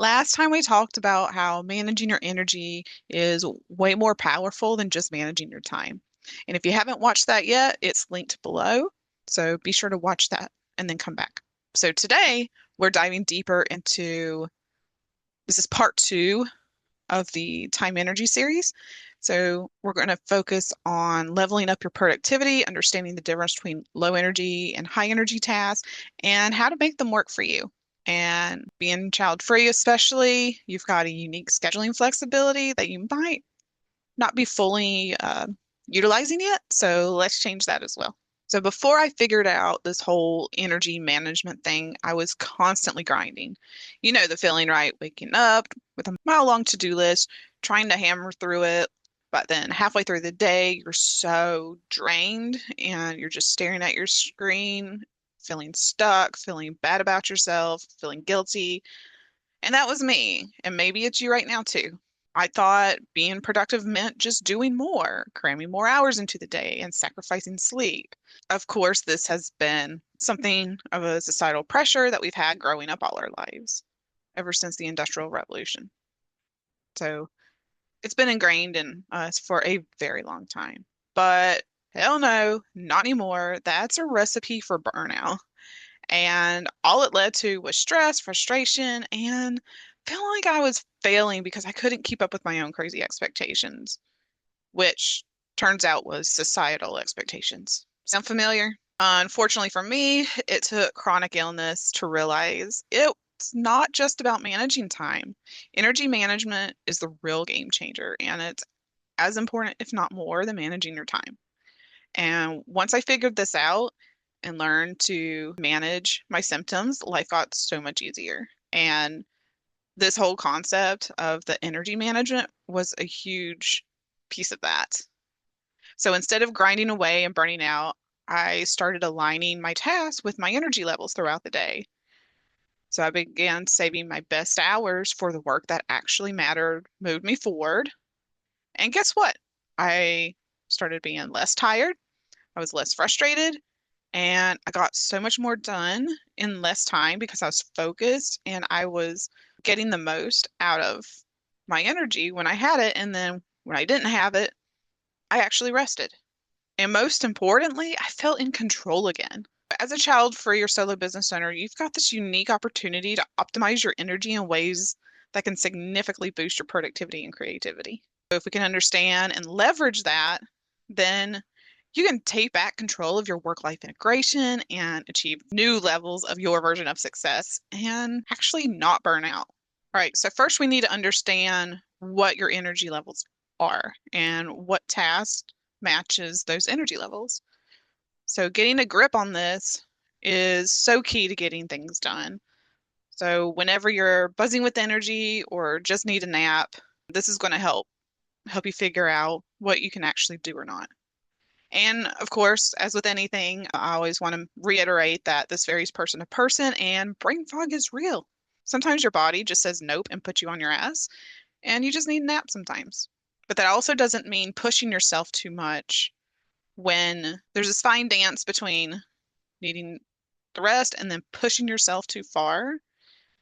Last time we talked about how managing your energy is way more powerful than just managing your time. And if you haven't watched that yet, it's linked below. So be sure to watch that and then come back. So today we're diving deeper into this is part two of the time energy series. So we're going to focus on leveling up your productivity, understanding the difference between low energy and high energy tasks, and how to make them work for you. And being child free, especially, you've got a unique scheduling flexibility that you might not be fully utilizing yet. So let's change that as well. So before I figured out this whole energy management thing, I was constantly grinding. You know the feeling, right? Waking up with a mile-long to-do list, trying to hammer through it, but then halfway through the day, you're so drained and you're just staring at your screen, feeling stuck, feeling bad about yourself, feeling guilty. And that was me. And maybe it's you right now too. I thought being productive meant just doing more, cramming more hours into the day, and sacrificing sleep. Of course, this has been something of a societal pressure that we've had growing up all our lives, ever since the Industrial Revolution. So it's been ingrained in us for a very long time. But hell no, not anymore. That's a recipe for burnout. And all it led to was stress, frustration, and feeling like I was failing because I couldn't keep up with my own crazy expectations, which turns out was societal expectations. Sound familiar? Unfortunately for me, it took chronic illness to realize it's not just about managing time. Energy management is the real game changer, and it's as important, if not more, than managing your time. And once I figured this out and learned to manage my symptoms, life got so much easier. And this whole concept of the energy management was a huge piece of that. So instead of grinding away and burning out, I started aligning my tasks with my energy levels throughout the day. So I began saving my best hours for the work that actually mattered, moved me forward. And guess what? I started being less tired. I was less frustrated and I got so much more done in less time because I was focused and I was getting the most out of my energy when I had it. And then when I didn't have it, I actually rested. And most importantly, I felt in control again. As a child-free or solo business owner, you've got this unique opportunity to optimize your energy in ways that can significantly boost your productivity and creativity. So if we can understand and leverage that, then you can take back control of your work-life integration and achieve new levels of your version of success and actually not burn out. All right, so first we need to understand what your energy levels are and what task matches those energy levels. So getting a grip on this is so key to getting things done. So whenever you're buzzing with energy or just need a nap, this is going to help you figure out what you can actually do or not. And of course, as with anything, I always want to reiterate that this varies person to person and brain fog is real. Sometimes your body just says nope and puts you on your ass, and you just need a nap sometimes. But that also doesn't mean pushing yourself too much when there's this fine dance between needing the rest and then pushing yourself too far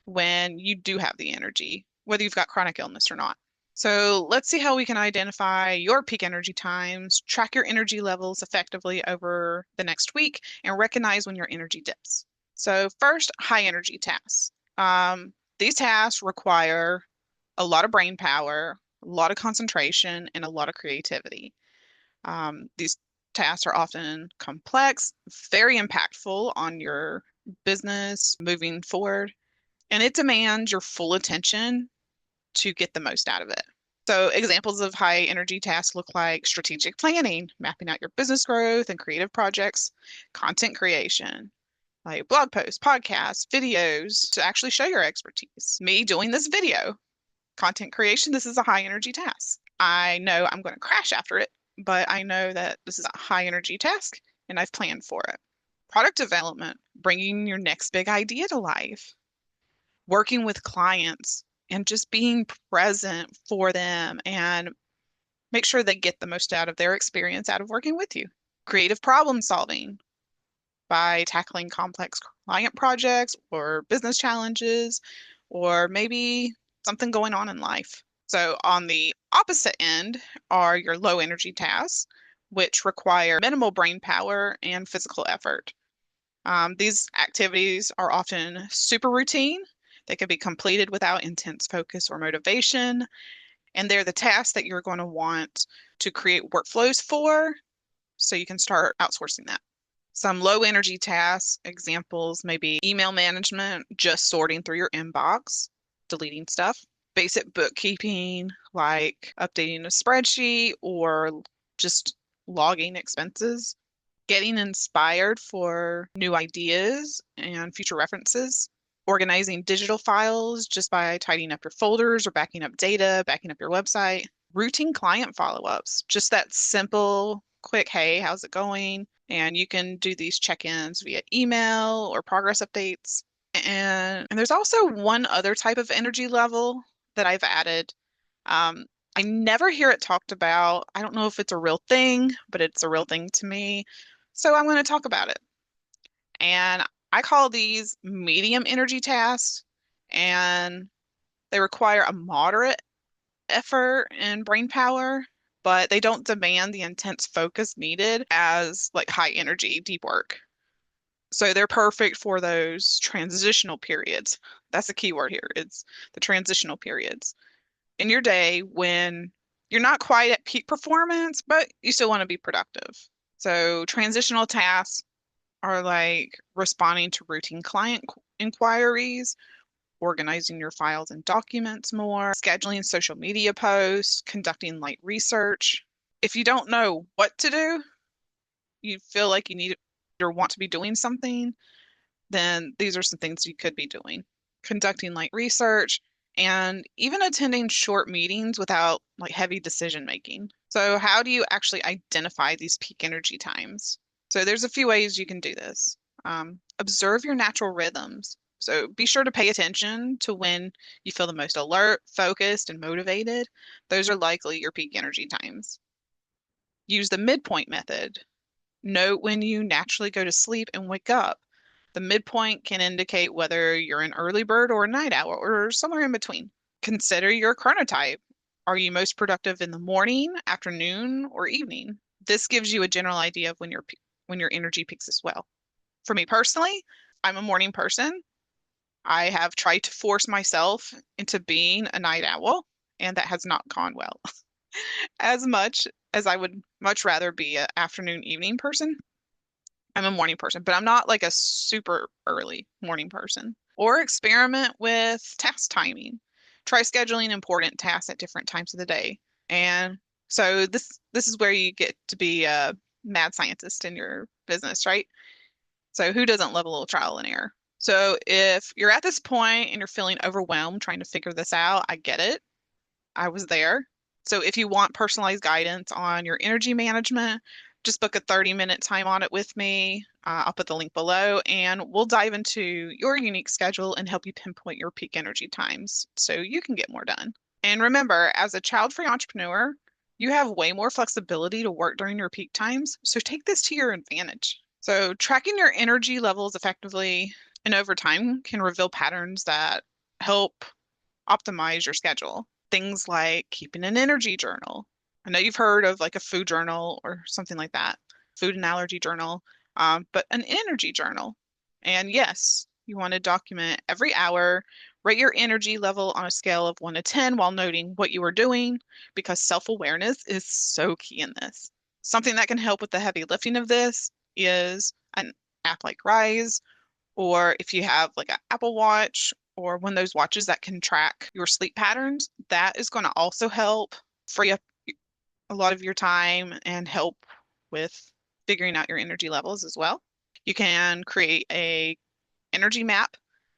when you do have the energy, whether you've got chronic illness or not. So let's see how we can identify your peak energy times, track your energy levels effectively over the next week, and recognize when your energy dips. So first, high energy tasks. These tasks require a lot of brain power, a lot of concentration, and a lot of creativity. These tasks are often complex, very impactful on your business moving forward, and it demands your full attention to get the most out of it. So examples of high energy tasks look like strategic planning, mapping out your business growth and creative projects, content creation, like blog posts, podcasts, videos to actually show your expertise. Me doing this video, content creation, this is a high energy task. I know I'm going to crash after it, but I know that this is a high energy task and I've planned for it. Product development, bringing your next big idea to life, working with clients and just being present for them and make sure they get the most out of their experience out of working with you. Creative problem solving by tackling complex client projects or business challenges or maybe something going on in life. So on the opposite end are your low energy tasks, which require minimal brain power and physical effort. These activities are often super routine. They can be completed without intense focus or motivation, and they're the tasks that you're going to want to create workflows for so you can start outsourcing that. Some low energy tasks, examples maybe email management, just sorting through your inbox, deleting stuff, basic bookkeeping, like updating a spreadsheet or just logging expenses, getting inspired for new ideas and future references, organizing digital files just by tidying up your folders or backing up data, backing up your website, routine client follow-ups, just that simple, quick, hey, how's it going? And you can do these check-ins via email or progress updates. And there's also one other type of energy level that I've added. Um, I never hear it talked about. I don't know if it's a real thing, but it's a real thing to me. So I'm going to talk about it. And I call these medium energy tasks, and they require a moderate effort and brain power, but they don't demand the intense focus needed as like high energy deep work. So they're perfect for those transitional periods. That's the key word here. It's the transitional periods in your day when you're not quite at peak performance, but you still want to be productive. So transitional tasks are like responding to routine client inquiries, organizing your files and documents more, scheduling social media posts, conducting light research. If you don't know what to do, you feel like you need or want to be doing something, then these are some things you could be doing. Conducting light research and even attending short meetings without like heavy decision making. So how do you actually identify these peak energy times? So there's a few ways you can do this. Observe your natural rhythms. So be sure to pay attention to when you feel the most alert, focused, and motivated. Those are likely your peak energy times. Use the midpoint method. Note when you naturally go to sleep and wake up. The midpoint can indicate whether you're an early bird or a night owl or somewhere in between. Consider your chronotype. Are you most productive in the morning, afternoon, or evening? This gives you a general idea of when your energy peaks as well. For me personally, I'm a morning person. I have tried to force myself into being a night owl, and that has not gone well. As much as I would much rather be an afternoon, evening person, I'm a morning person, but I'm not like a super early morning person. Or experiment with task timing. Try scheduling important tasks at different times of the day. And so this is where you get to be a mad scientist in your business, right? So who doesn't love a little trial and error? So if you're at this point and you're feeling overwhelmed trying to figure this out, I get it. I was there. So if you want personalized guidance on your energy management, just book a 30-minute time audit with me. I'll put the link below and we'll dive into your unique schedule and help you pinpoint your peak energy times so you can get more done. And remember, as a child-free entrepreneur, you have way more flexibility to work during your peak times. So take this to your advantage. So tracking your energy levels effectively and over time can reveal patterns that help optimize your schedule. Things like keeping an energy journal. I know you've heard of like a food journal or something like that, food and allergy journal, but an energy journal. And yes, you want to document every hour, rate your energy level on a scale of 1 to 10 while noting what you are doing, because self-awareness is so key in this. Something that can help with the heavy lifting of this is an app like Rise, or if you have like an Apple Watch or one of those watches that can track your sleep patterns, that is going to also help free up a lot of your time and help with figuring out your energy levels as well. You can create a energy map.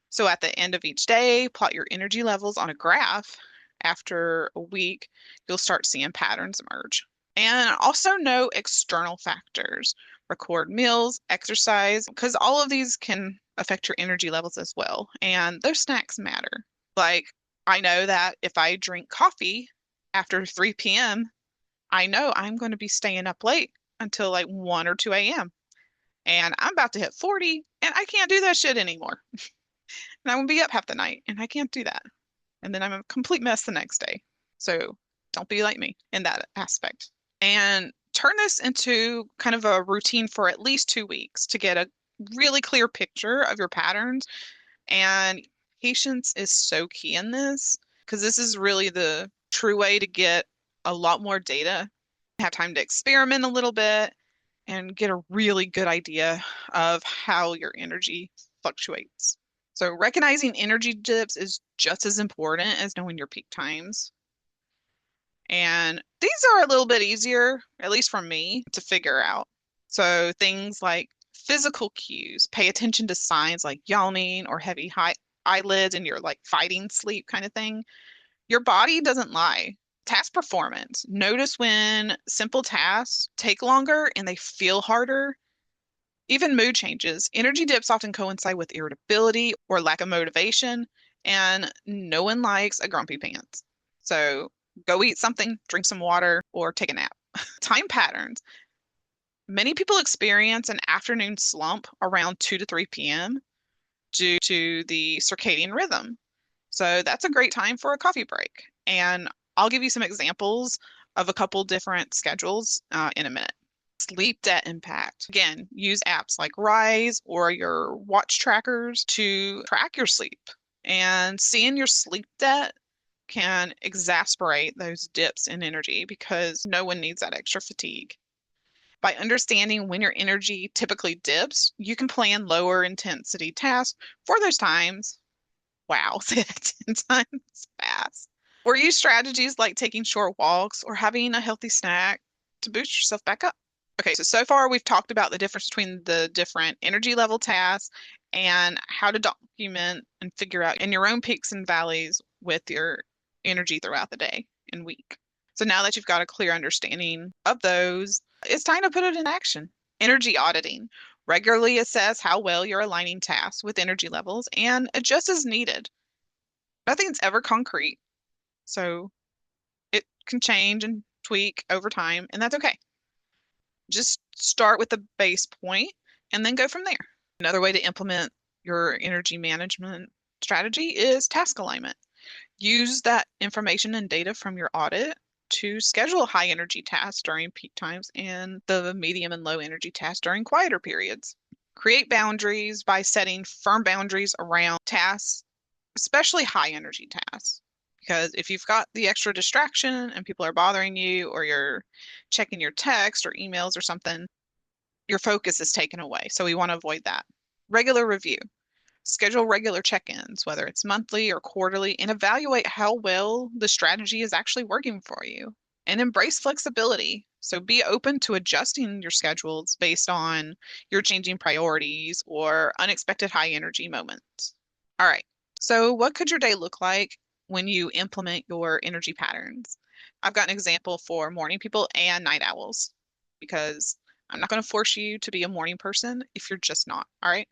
So at the end of each day, plot your energy levels on a graph. After a week, you'll start seeing patterns emerge. And also know external factors. Record meals, exercise, because all of these can affect your energy levels as well. And those snacks matter. Like, I know that if I drink coffee after 3 p.m., I know I'm going to be staying up late until like 1 or 2 a.m. And I'm about to hit 40 and I can't do that shit anymore. And I will be up half the night, and I can't do that. And then I'm a complete mess the next day. So don't be like me in that aspect. And turn this into kind of a routine for at least 2 weeks to get a really clear picture of your patterns. And patience is so key in this because this is really the true way to get a lot more data, have time to experiment a little bit, and get a really good idea of how your energy fluctuates. So recognizing energy dips is just as important as knowing your peak times. And these are a little bit easier, at least for me, to figure out. So things like physical cues, pay attention to signs like yawning or heavy high eyelids and you're like fighting sleep kind of thing. Your body doesn't lie. Task performance. Notice when simple tasks take longer and they feel harder. Even mood changes. Energy dips often coincide with irritability or lack of motivation, and no one likes a grumpy pants. So go eat something, drink some water, or take a nap. Time patterns. Many people experience an afternoon slump around 2 to 3 p.m. due to the circadian rhythm. So that's a great time for a coffee break. And I'll give you some examples of a couple different schedules in a minute. Sleep debt impact. Again, use apps like Rise or your watch trackers to track your sleep. And seeing your sleep debt can exacerbate those dips in energy because no one needs that extra fatigue. By understanding when your energy typically dips, you can plan lower intensity tasks for those times. Wow, say that 10 times fast. Or use strategies like taking short walks or having a healthy snack to boost yourself back up. Okay, so far we've talked about the difference between the different energy level tasks and how to document and figure out in your own peaks and valleys with your energy throughout the day and week. So now that you've got a clear understanding of those, it's time to put it in action. Energy auditing. Regularly assess how well you're aligning tasks with energy levels and adjust as needed. Nothing's ever concrete, so it can change and tweak over time, and that's okay. Just start with the base point and then go from there. Another way to implement your energy management strategy is task alignment. Use that information and data from your audit to schedule high energy tasks during peak times and the medium and low energy tasks during quieter periods. Create boundaries by setting firm boundaries around tasks, especially high energy tasks. Because if you've got the extra distraction and people are bothering you, or you're checking your text or emails or something, your focus is taken away. So we want to avoid that. Regular review. Schedule regular check-ins, whether it's monthly or quarterly, and evaluate how well the strategy is actually working for you. And embrace flexibility. So be open to adjusting your schedules based on your changing priorities or unexpected high energy moments. All right. So what could your day look like when you implement your energy patterns? I've got an example for morning people and night owls because I'm not going to force you to be a morning person if you're just not. All right.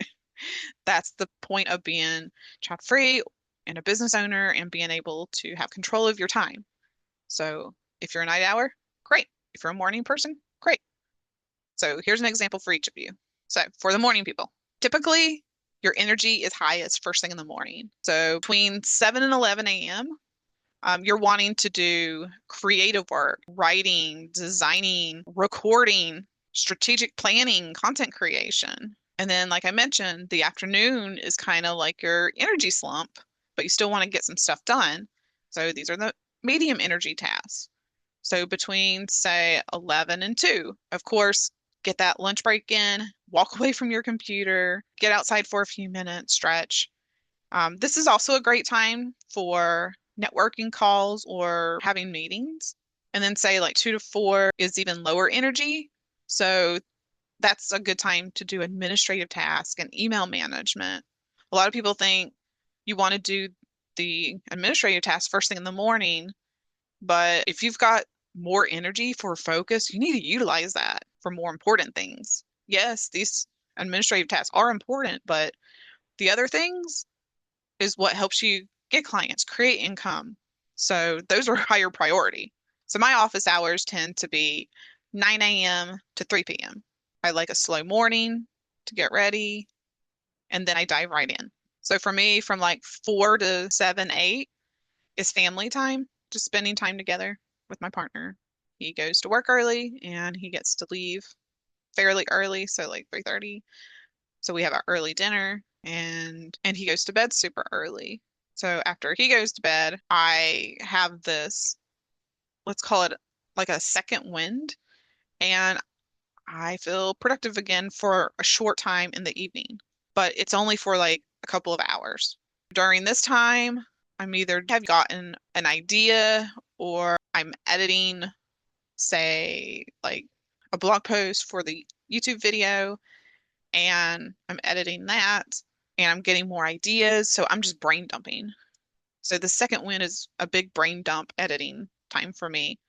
That's the point of being child free and a business owner and being able to have control of your time. So if you're a night owl, great. If you're a morning person, great. So here's an example for each of you. So for the morning people, typically your energy is highest first thing in the morning. So between 7 and 11 a.m., you're wanting to do creative work, writing, designing, recording, strategic planning, content creation. And then, like I mentioned, the afternoon is kind of like your energy slump, but you still want to get some stuff done. So these are the medium energy tasks. So between, say, 11 and 2, of course, get that lunch break in, walk away from your computer, get outside for a few minutes, stretch. This is also a great time for networking calls or having meetings. And then say like 2 to 4 is even lower energy. So that's a good time to do administrative tasks and email management. A lot of people think you want to do the administrative tasks first thing in the morning, but if you've got more energy for focus, you need to utilize that for more important things. Yes, these administrative tasks are important, but the other things is what helps you get clients, create income. So those are higher priority. So my office hours tend to be 9 a.m. to 3 p.m. I like a slow morning to get ready, and then I dive right in. So for me, from like 4 to 7, 8 is family time, just spending time together with my partner. He goes to work early and he gets to leave fairly early, so like 3:30. So we have our early dinner and he goes to bed super early. So after he goes to bed, I have this, let's call it like a second wind, and I feel productive again for a short time in the evening, but it's only for like a couple of hours. During this time, I'm either have gotten an idea or I'm editing, say, like a blog post for the YouTube video, and I'm editing that and I'm getting more ideas. So I'm just brain dumping. So the second win is a big brain dump editing time for me.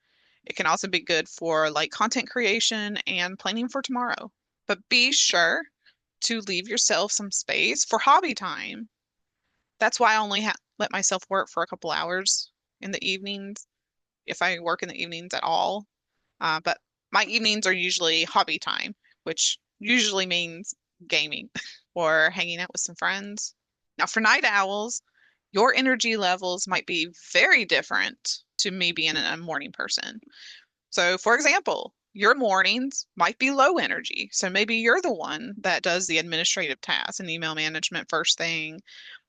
It can also be good for like content creation and planning for tomorrow. But be sure to leave yourself some space for hobby time. That's why I only let myself work for a couple hours in the evenings, if I work in the evenings at all. But my evenings are usually hobby time, which usually means gaming or hanging out with some friends. Now, for night owls, your energy levels might be very different to me being a morning person. So, for example, your mornings might be low energy. So maybe you're the one that does the administrative tasks and email management first thing,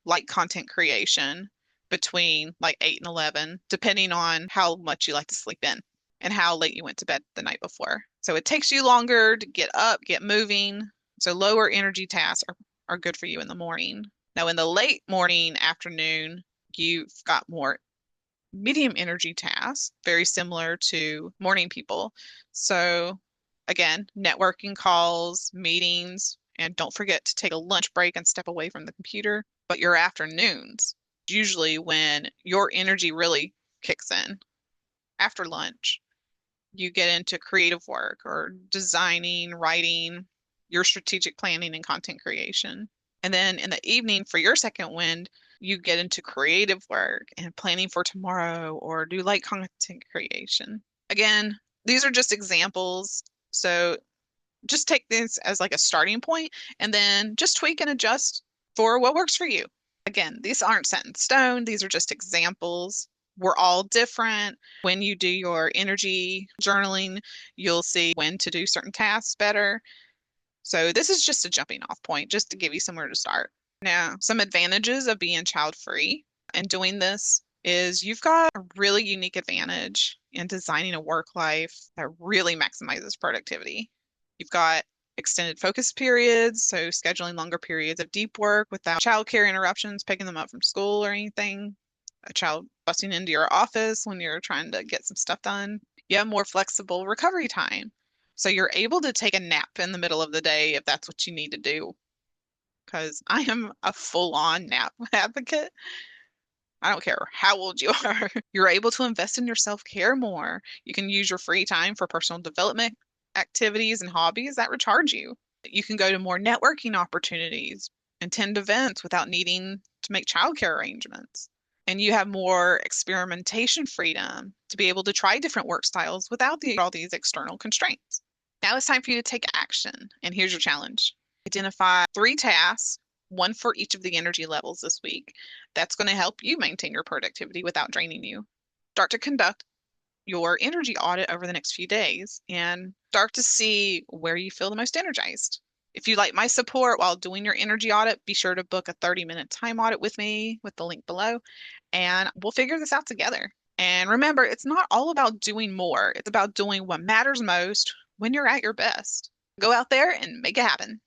like content creation between like 8 and 11, depending on how much you like to sleep in and how late you went to bed the night before. So it takes you longer to get up, get moving. So lower energy tasks are good for you in the morning. Now, in the late morning, afternoon, you've got more medium energy tasks, very similar to morning people. So, again, networking calls, meetings, and don't forget to take a lunch break and step away from the computer. But your afternoons, usually when your energy really kicks in after lunch, you get into creative work or designing, writing, your strategic planning and content creation. And then in the evening for your second wind, you get into creative work and planning for tomorrow or do light content creation. Again, these are just examples. So just take this as like a starting point and then just tweak and adjust for what works for you. Again, these aren't set in stone. These are just examples. We're all different. When you do your energy journaling, you'll see when to do certain tasks better. So this is just a jumping off point, just to give you somewhere to start. Now, some advantages of being child free and doing this is you've got a really unique advantage in designing a work life that really maximizes productivity. You've got extended focus periods, so scheduling longer periods of deep work without childcare interruptions, picking them up from school or anything, a child busting into your office when you're trying to get some stuff done. You have more flexible recovery time. So you're able to take a nap in the middle of the day if that's what you need to do. Because I am a full-on nap advocate. I don't care how old you are. You're able to invest in your self-care more. You can use your free time for personal development activities and hobbies that recharge you. You can go to more networking opportunities, attend events without needing to make childcare arrangements. And you have more experimentation freedom to be able to try different work styles without all these external constraints. Now it's time for you to take action. And here's your challenge. Identify 3 tasks, one for each of the energy levels this week. That's going to help you maintain your productivity without draining you. Start to conduct your energy audit over the next few days and start to see where you feel the most energized. If you like my support while doing your energy audit, be sure to book a 30-minute time audit with me with the link below, and we'll figure this out together. And remember, it's not all about doing more. It's about doing what matters most when you're at your best. Go out there and make it happen.